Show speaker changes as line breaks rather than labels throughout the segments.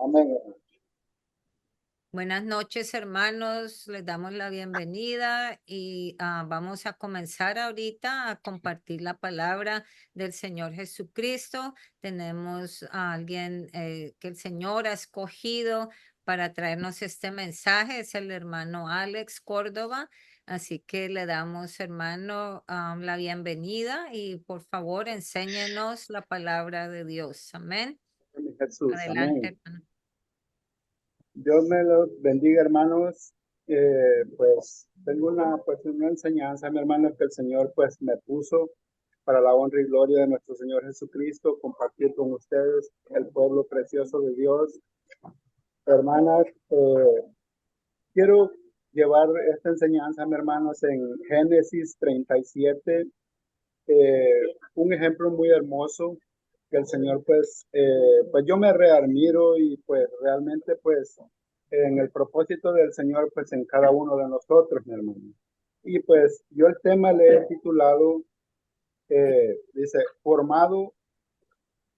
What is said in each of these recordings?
Amén, hermano.
Buenas noches, hermanos. Les damos la bienvenida y vamos a comenzar ahorita a compartir la palabra del Señor Jesucristo. Tenemos a alguien que el Señor ha escogido para traernos este mensaje. Es el hermano Alex Córdoba. Así que le damos, hermano, la bienvenida y por favor, enséñenos la palabra de Dios. Amén.
Amén, Jesús, amén.
Adelante, hermano.
Dios me los bendiga, hermanos. Pues tengo una enseñanza, mi hermano, que el Señor pues me puso para la honra y gloria de nuestro Señor Jesucristo, compartir con ustedes el pueblo precioso de Dios. Hermanas, quiero llevar esta enseñanza, mi hermanos, en Génesis 37, un ejemplo muy hermoso que el Señor pues yo me readmiro y pues realmente pues en el propósito del Señor pues en cada uno de nosotros, mi hermano. Y pues yo el tema le he titulado, dice, formado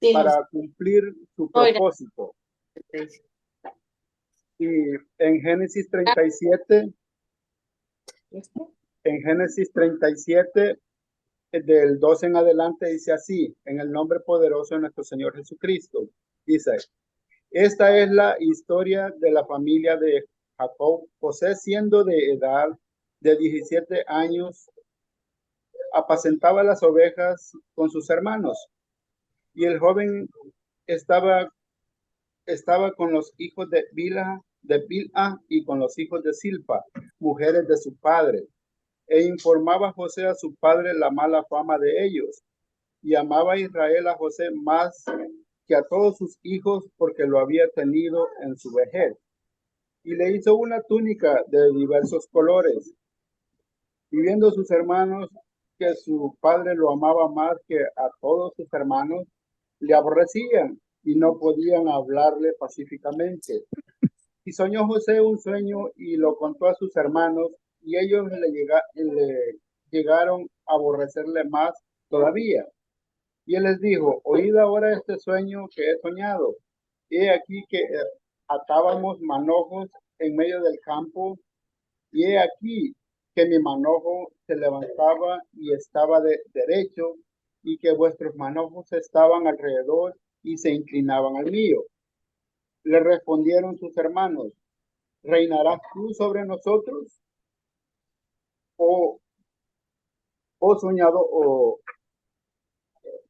Sí, José.
para cumplir su
Oiga,
propósito. Y en Génesis 37, en Génesis 37, del 12 en adelante dice así, en el nombre poderoso de nuestro Señor Jesucristo. Dice, esta es la historia de la familia de Jacob. José, siendo de edad de 17 años, apacentaba las ovejas con sus hermanos. Y el joven estaba, estaba con los hijos de Bilha y con los hijos de Silpa, mujeres de su padre. E informaba a José a su padre la mala fama de ellos. Y amaba a Israel a José más que a todos sus hijos porque lo había tenido en su vejez. Y le hizo una túnica de diversos colores. Y viendo sus hermanos que su padre lo amaba más que a todos sus hermanos, le aborrecían y no podían hablarle pacíficamente. Y soñó José un sueño y lo contó a sus hermanos, y ellos le llegaron a aborrecerle más todavía. Y él les dijo, oíd ahora este sueño que he soñado. He aquí que atábamos manojos en medio del campo, y he aquí que mi manojo se levantaba y estaba derecho, y que vuestros manojos estaban alrededor y se inclinaban al mío. Le respondieron sus hermanos, ¿reinarás tú sobre nosotros? ¿O, o soñado, o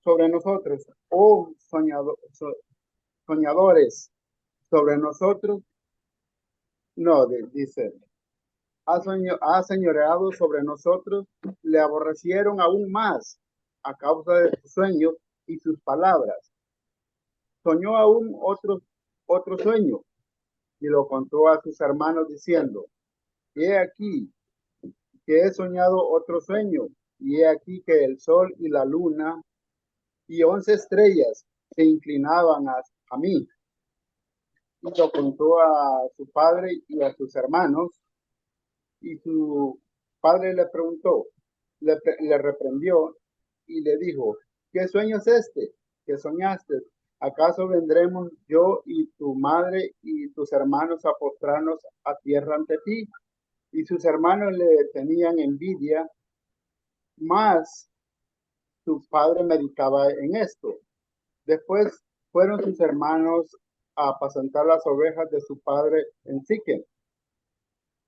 sobre nosotros? ¿O soñadores sobre nosotros? No, dice, ha señoreado sobre nosotros, le aborrecieron aún más a causa de sus sueños y sus palabras. Soñó aún otro sueño y lo contó a sus hermanos diciendo, he aquí que he soñado otro sueño, y he aquí que el sol y la luna y 11 estrellas se inclinaban a mí. Y lo contó a su padre y a sus hermanos, y su padre le preguntó, le reprendió y le dijo, ¿qué sueño es este que soñaste? ¿Acaso vendremos yo y tu madre y tus hermanos a postrarnos a tierra ante ti? Y sus hermanos le tenían envidia, mas su padre meditaba en esto. Después fueron sus hermanos a apacentar las ovejas de su padre en Siquem.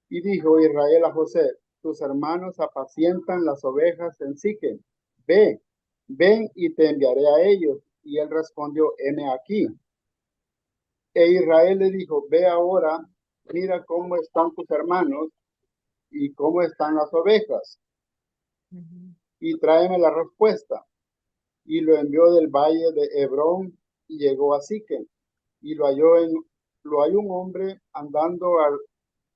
Y dijo Israel a José, tus hermanos apacientan las ovejas en Siquem. Ve, ven y te enviaré a ellos. Y él respondió, heme aquí. E Israel le dijo, ve ahora, mira cómo están tus hermanos y cómo están las ovejas, y tráeme la respuesta. Y lo envió del valle de Hebrón y llegó a Siquem. Y lo halló un hombre andando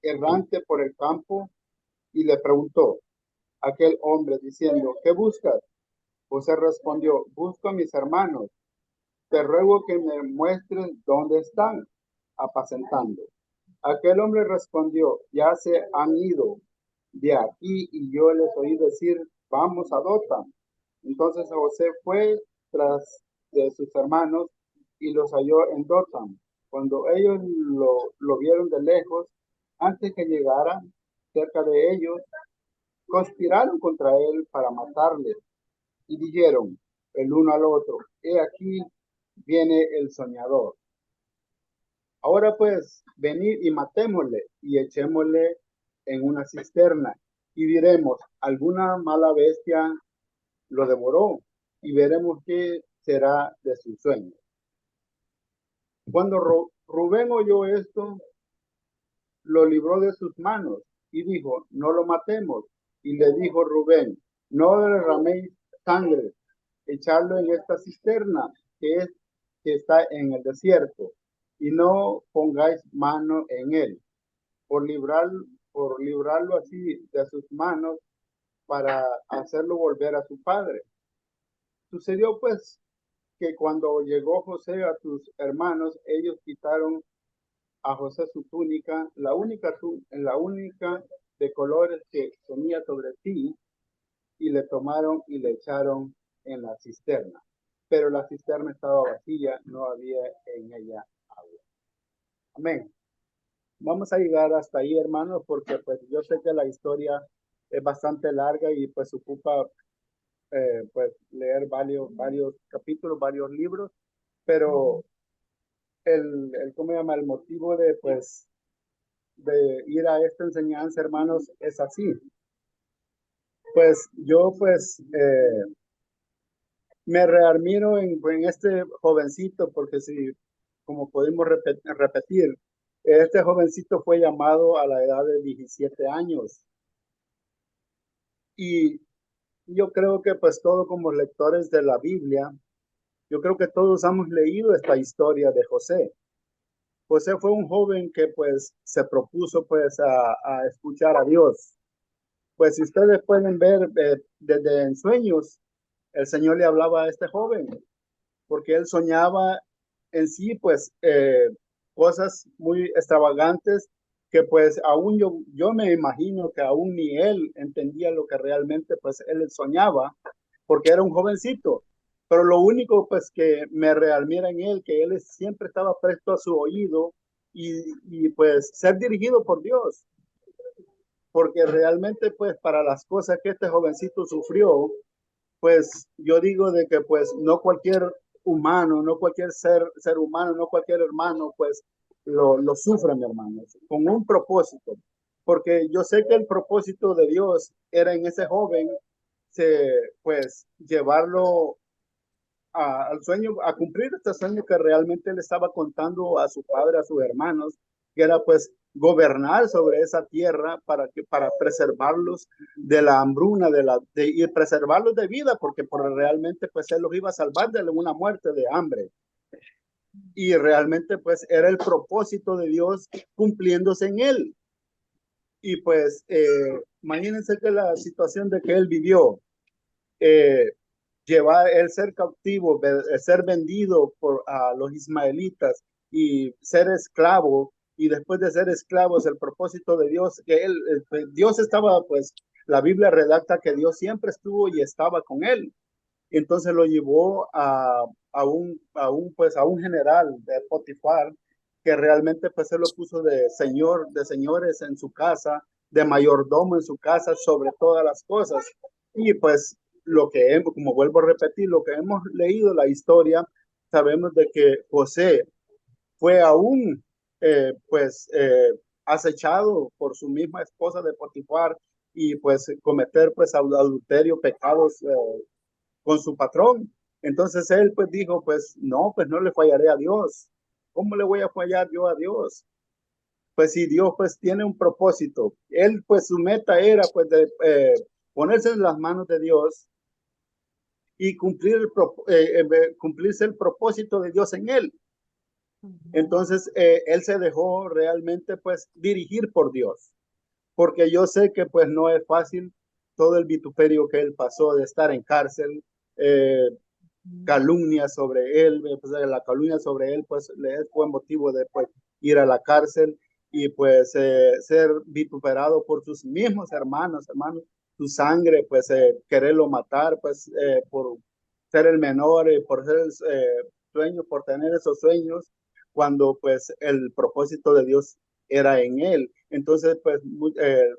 errante por el campo, y le preguntó aquel hombre diciendo, ¿qué buscas? José respondió, busco a mis hermanos, te ruego que me muestres dónde están apacentando. Aquel hombre respondió, ya se han ido de aquí y yo les oí decir, vamos a Dotan. Entonces José fue tras de sus hermanos y los halló en Dotan. Cuando ellos lo vieron de lejos, antes que llegara cerca de ellos, conspiraron contra él para matarle y dijeron el uno al otro, he aquí viene el soñador. Ahora pues, venid y matémosle y echémosle en una cisterna y diremos, alguna mala bestia lo devoró y veremos qué será de su sueño. Cuando Rubén oyó esto, lo libró de sus manos y dijo, no lo matemos. Y le dijo Rubén, no derraméis sangre, echarlo en esta cisterna que está en el desierto y no pongáis mano en él por librar, por librarlo así de sus manos para hacerlo volver a su padre. Sucedió pues que cuando llegó José a sus hermanos, ellos quitaron a José su túnica, la única de colores que tenía sobre sí, y le tomaron y le echaron en la cisterna. Pero la cisterna estaba vacía, no había en ella agua. Amén. Vamos a llegar hasta ahí, hermanos, porque pues yo sé que la historia es bastante larga y pues ocupa pues leer varios capítulos, varios libros, pero ¿cómo se llama? El motivo de pues de ir a esta enseñanza, hermanos, es así. Pues yo pues me readmiro en este jovencito, porque si, como podemos repetir, este jovencito fue llamado a la edad de 17 años. Y yo creo que pues todos como lectores de la Biblia, yo creo que todos hemos leído esta historia de José. José fue un joven que pues se propuso pues a escuchar a Dios. Pues si ustedes pueden ver desde en sueños, el Señor le hablaba a este joven, porque él soñaba en sí pues cosas muy extravagantes que pues aún yo me imagino que aún ni él entendía lo que realmente pues él soñaba, porque era un jovencito. Pero lo único pues que me realmira en él, que él siempre estaba presto a su oído y pues ser dirigido por Dios, porque realmente pues para las cosas que este jovencito sufrió, pues yo digo de que pues no cualquier humano, no cualquier ser humano, no cualquier hermano, pues lo sufre, mi hermano, con un propósito. Porque yo sé que el propósito de Dios era en ese joven, pues llevarlo al sueño, a cumplir este sueño que realmente le estaba contando a su padre, a sus hermanos, que era pues gobernar sobre esa tierra para preservarlos de la hambruna, y preservarlos de vida, porque realmente pues él los iba a salvar de una muerte de hambre. Y realmente pues era el propósito de Dios cumpliéndose en él. Y pues imagínense que la situación de que él vivió, eh, llevar el ser cautivo, ser vendido por a los ismaelitas y ser esclavo, y después de ser esclavos, el propósito de Dios, que Dios estaba, pues, la Biblia redacta que Dios siempre estuvo y estaba con él. Entonces lo llevó pues, a un general de Potifar, que realmente pues se lo puso de señor, de señores en su casa, de mayordomo en su casa, sobre todas las cosas. Y pues como vuelvo a repetir, lo que hemos leído la historia, sabemos de que José fue aún acechado por su misma esposa de Potifar y pues cometer pues adulterio, pecados con su patrón. Entonces él pues dijo, pues no le fallaré a Dios. ¿Cómo le voy a fallar yo a Dios? Pues si Dios pues tiene un propósito, él pues su meta era pues de ponerse en las manos de Dios y cumplirse el propósito de Dios en él. Entonces él se dejó realmente pues dirigir por Dios, porque yo sé que pues no es fácil todo el vituperio que él pasó de estar en cárcel, calumnia sobre él, pues, la calumnia sobre él pues le fue motivo de pues, ir a la cárcel y pues ser vituperado por sus mismos hermanos, su sangre, pues quererlo matar, pues por ser el menor, por ser el sueño, por tener esos sueños, cuando pues el propósito de Dios era en él. Entonces, pues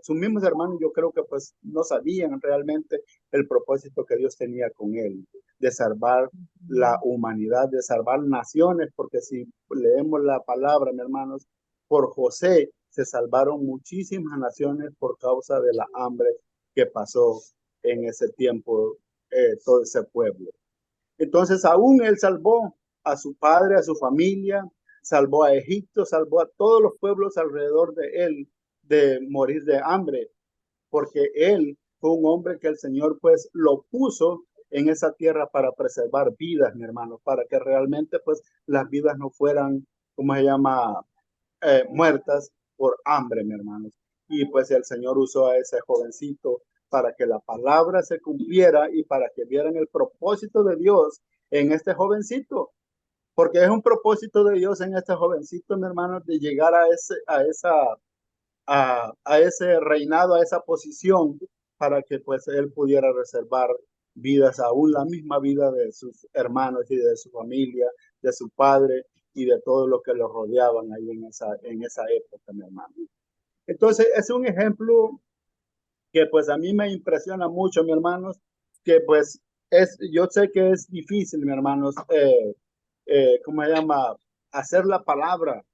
sus mismos hermanos yo creo que pues no sabían realmente el propósito que Dios tenía con él, de salvar la humanidad, de salvar naciones, porque si leemos la palabra, mis hermanos, por José se salvaron muchísimas naciones por causa de la hambre que pasó en ese tiempo todo ese pueblo. Entonces aún él salvó a su padre, a su familia, salvó a Egipto, salvó a todos los pueblos alrededor de él de morir de hambre, porque él fue un hombre que el Señor pues lo puso en esa tierra para preservar vidas, mi hermano, para que realmente pues las vidas no fueran, ¿cómo se llama? Muertas por hambre, mi hermano. Y pues el Señor usó a ese jovencito para que la palabra se cumpliera y para que vieran el propósito de Dios en este jovencito. Porque es un propósito de Dios en este jovencito, mi hermano, de llegar a ese reinado, a esa posición, para que pues él pudiera reservar vidas, aún la misma vida de sus hermanos y de su familia, de su padre y de todo lo que los rodeaban ahí en esa época, mi hermano. Entonces, es un ejemplo que pues a mí me impresiona mucho, mi hermanos, que pues yo sé que es difícil, mi hermanos, ¿cómo se llama? Hacer la palabra.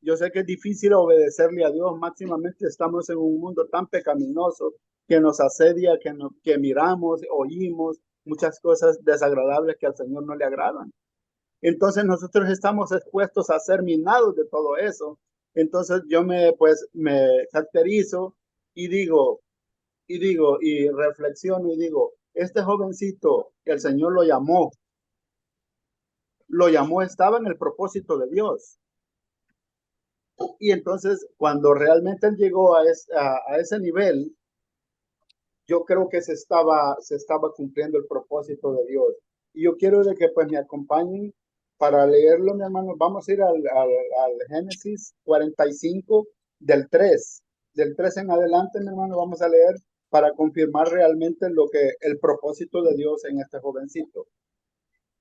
Yo sé que es difícil obedecerle a Dios, máximamente estamos en un mundo tan pecaminoso que nos asedia, que miramos, oímos muchas cosas desagradables que al Señor no le agradan. Entonces nosotros estamos expuestos a ser minados de todo eso. Entonces yo me caracterizo y y reflexiono y digo, este jovencito que el Señor estaba en el propósito de Dios. Y entonces, cuando realmente él llegó a ese nivel, yo creo que se estaba cumpliendo el propósito de Dios. Y yo quiero de que pues me acompañen para leerlo, mi hermano. Vamos a ir al Génesis 45 del 3. Del 3 en adelante, mi hermano, vamos a leer para confirmar realmente el propósito de Dios en este jovencito.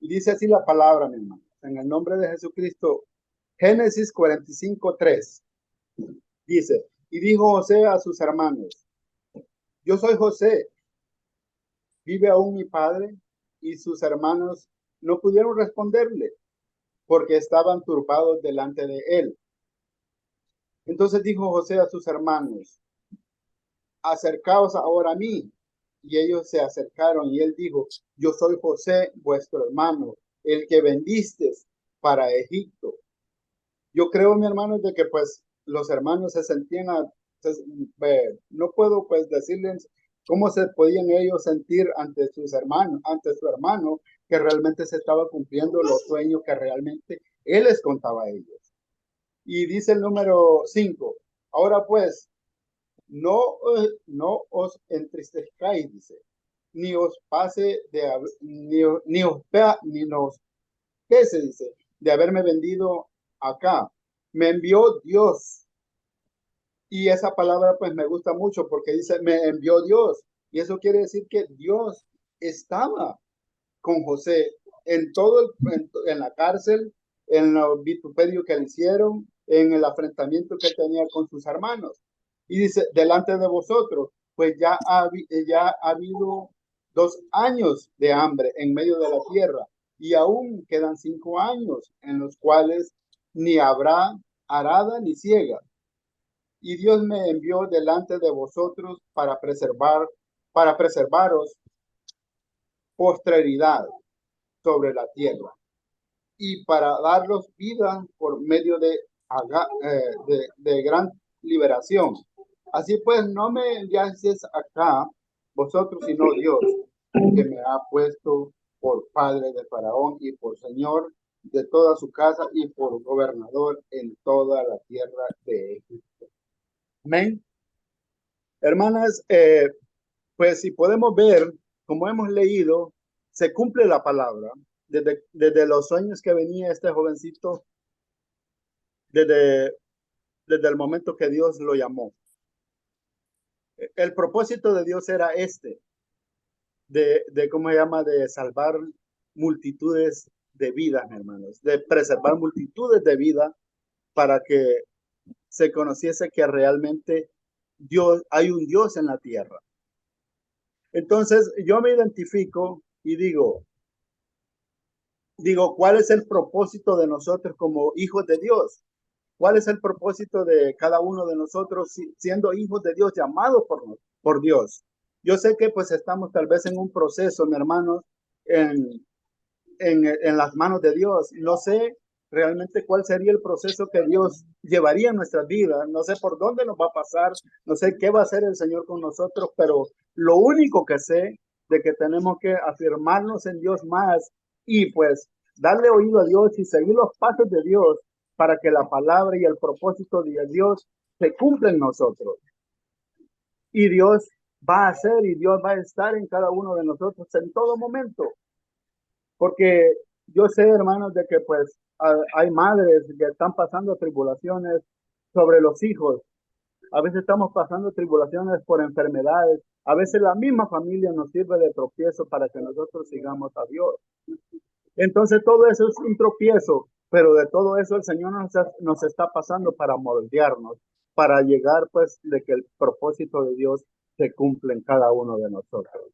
Y dice así la palabra, mi hermano, en el nombre de Jesucristo. Génesis 45, 3. Dice, y dijo José a sus hermanos, yo soy José, ¿vive aún mi padre? Y sus hermanos no pudieron responderle porque estaban turbados delante de él. Entonces dijo José a sus hermanos, acercaos ahora a mí. Y ellos se acercaron y él dijo, yo soy José, vuestro hermano, el que vendiste para Egipto. Yo creo, mi hermano, de que pues los hermanos se sentían, no puedo pues decirles cómo se podían ellos sentir ante sus hermanos, ante su hermano, que realmente se estaba cumpliendo los sueños que realmente él les contaba a ellos. Y dice el número 5, ahora pues, no os entristezcáis, dice, ni os pase ni nos pese, dice, de haberme vendido acá. Me envió Dios. Y esa palabra pues me gusta mucho porque dice, me envió Dios. Y eso quiere decir que Dios estaba con José en la cárcel, en el vituperio que le hicieron, en el afrentamiento que tenía con sus hermanos. Y dice, delante de vosotros, pues ya ha habido 2 años de hambre en medio de la tierra y aún quedan 5 años en los cuales ni habrá arada ni ciega. Y Dios me envió delante de vosotros para preservaros posteridad sobre la tierra y para darlos vida por medio de gran liberación. Así pues, no me enviasteis acá vosotros, sino Dios, que me ha puesto por padre de Faraón y por señor de toda su casa y por gobernador en toda la tierra de Egipto. Amén. Hermanas, pues si podemos ver, como hemos leído, se cumple la palabra desde los sueños que venía este jovencito, desde, desde el momento que Dios lo llamó. El propósito de Dios era ¿cómo se llama? De salvar multitudes de vidas, hermanos, de preservar multitudes de vidas para que se conociese que realmente hay un Dios en la tierra. Entonces yo me identifico y digo, ¿cuál es el propósito de nosotros como hijos de Dios? ¿Cuál es el propósito de cada uno de nosotros siendo hijos de Dios, llamados por Dios? Yo sé que pues estamos tal vez en un proceso, mi hermano, en las manos de Dios. No sé realmente cuál sería el proceso que Dios llevaría en nuestras vidas. No sé por dónde nos va a pasar, no sé qué va a hacer el Señor con nosotros, pero lo único que sé de que tenemos que afirmarnos en Dios más y pues darle oído a Dios y seguir los pasos de Dios para que la palabra y el propósito de Dios se cumpla en nosotros. Y Dios va a hacer y Dios va a estar en cada uno de nosotros en todo momento. Porque yo sé, hermanos, de que pues hay madres que están pasando tribulaciones sobre los hijos. A veces estamos pasando tribulaciones por enfermedades. A veces la misma familia nos sirve de tropiezo para que nosotros sigamos a Dios. Entonces todo eso es un tropiezo, pero de todo eso el Señor nos está pasando para moldearnos, para llegar pues de que el propósito de Dios se cumple en cada uno de nosotros.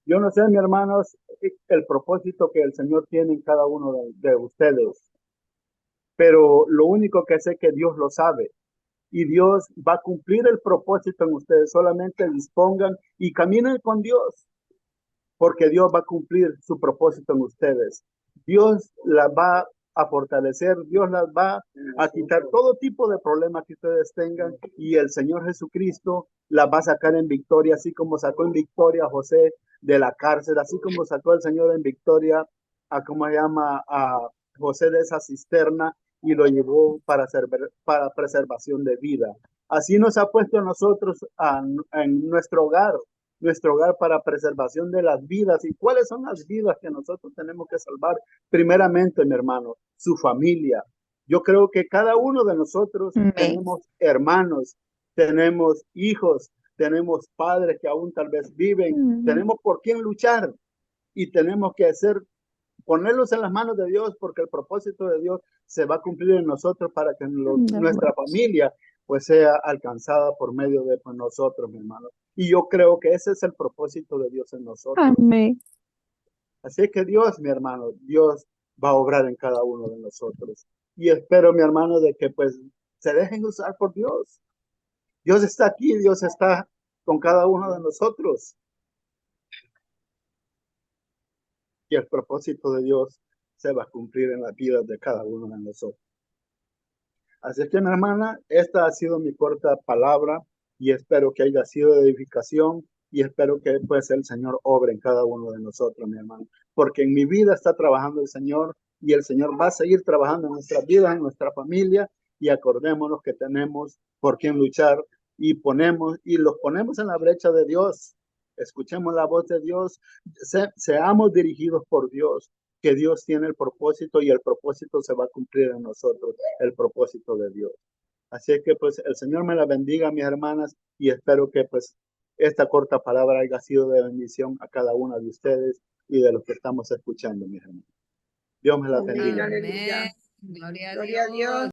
Yo no sé, mis hermanos, el propósito que el Señor tiene en cada uno de ustedes, pero lo único que sé que Dios lo sabe y Dios va a cumplir el propósito en ustedes. Solamente dispongan y caminen con Dios, porque Dios va a cumplir su propósito en ustedes. Dios las va a fortalecer, Dios las va a quitar todo tipo de problemas que ustedes tengan y el Señor Jesucristo las va a sacar en victoria, así como sacó en victoria a José de la cárcel, así como sacó el Señor en victoria a José de esa cisterna y lo llevó para preservación de vida. Así nos ha puesto a nosotros en nuestro hogar para preservación de las vidas. ¿Y cuáles son las vidas que nosotros tenemos que salvar? Primeramente, mi hermano, su familia. Yo creo que cada uno de nosotros
Amén.
tenemos hermanos, tenemos hijos, tenemos padres que aún tal vez viven, tenemos por quién luchar y tenemos que ponerlos en las manos de Dios porque el propósito de Dios se va a cumplir en nosotros para que nuestra familia pues sea alcanzada por medio de nosotros, mi hermano. Y yo creo que ese es el propósito de Dios en nosotros.
Amén.
Así que Dios, mi hermano, Dios va a obrar en cada uno de nosotros. Y espero, mi hermano, de que pues se dejen usar por Dios. Dios está aquí, Dios está con cada uno de nosotros. Y el propósito de Dios se va a cumplir en las vidas de cada uno de nosotros. Así es que, mi hermana, esta ha sido mi corta palabra y espero que haya sido de edificación y espero que pues el Señor obre en cada uno de nosotros, mi hermano, porque en mi vida está trabajando el Señor y el Señor va a seguir trabajando en nuestras vidas, en nuestra familia y acordémonos que tenemos por quién luchar y los ponemos en la brecha de Dios. Escuchemos la voz de Dios, seamos dirigidos por Dios, que Dios tiene el propósito y el propósito se va a cumplir en nosotros, el propósito de Dios. Así que pues el Señor me la bendiga, mis hermanas, y espero que pues esta corta palabra haya sido de bendición a cada una de ustedes y de los que estamos escuchando, mis hermanos. Dios me la bendiga.
Amén. Gloria a Dios.